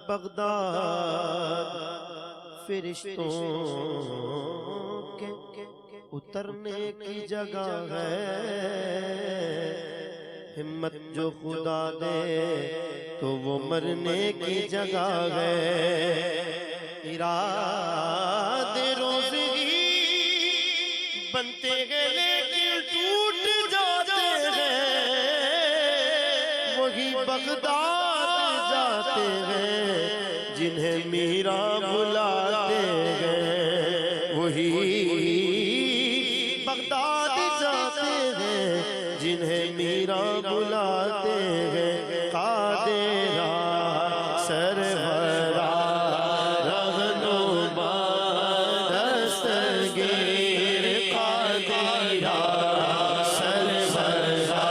Baghdad فرشتوں کے اترنے کی جگہ ہے، ہمت جو خدا دے تو وہ مرنے کی جگہ ہے، ارادے روزگی بنتے ہیں لیکن ٹوٹ جاتے ہیں، وہی بغداد جاتے ہیں جنہیں میرا بلاتے ہیں، وہی بغداد جاتے ہیں جنہیں میرا بلاتے ہیں، قادرہ سرورہ رہنما دستگیر، قادرہ سرورہ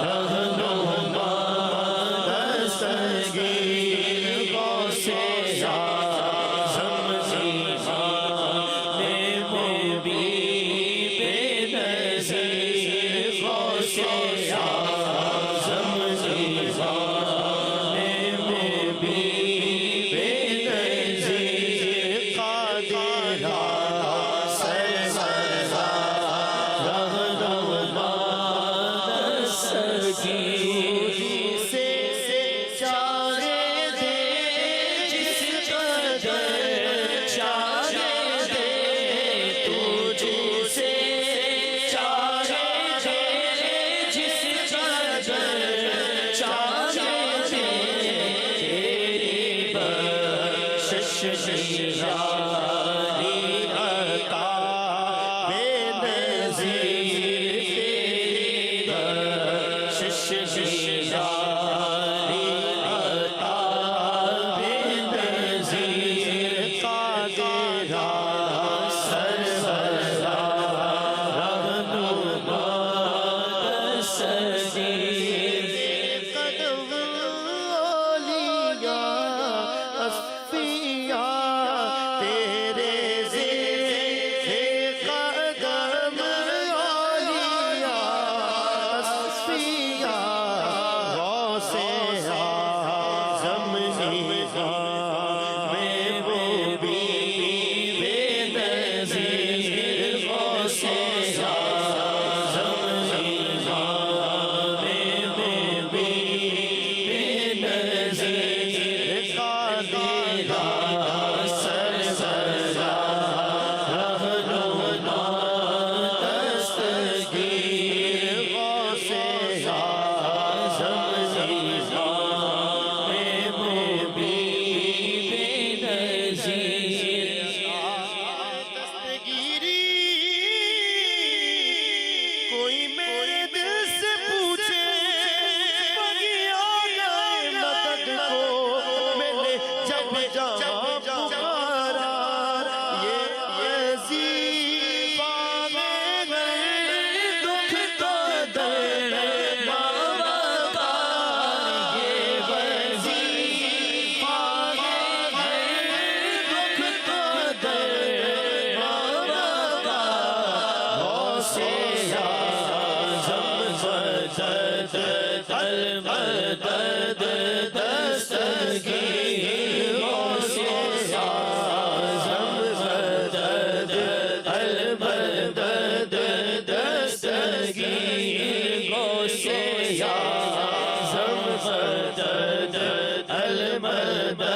رہنما دستگیر، غوث اعظم زمانے میں بھی بے نظیر، غوث اعظم زمانے میں بھی بے نظیر، قادرہ سرورہ رہنما دستگیر، سے چارے دے جس قدر چارے دے، تجھ سے چارے دے جس قدر چارے دے، تیری بخشش نگرانی عطا بے نظیر، تیری بخشش نگرانی عطا بے نظیر، قادرہ سرورہ رہنما دستگیر، قدم اولیاء اصفیاء تیرے زیر قدم، اولیاء اصفیاء غوث اعظم میں وہ بھی بے نظیر، غوث اعظم میں وہ بھی بے نظیر، قادرہ سرورہ رہنما دستگیر، غوث اعظم میں وہ بھی بے نظیر، دستگیری کوئی میرے دل سے پوچھے بگیا گئے مدد کو، میں نے جب جہاں پکارا یہ وظیفہ میں گئے، دکھ تو درد بابا کا یہ وظیفہ میں گئے، دکھ تو درد بابا کا، غوث اعظم مدد المدد دستگیر، غوث اعظم مدد المدد دستگیر، غوث اعظم مدد المدد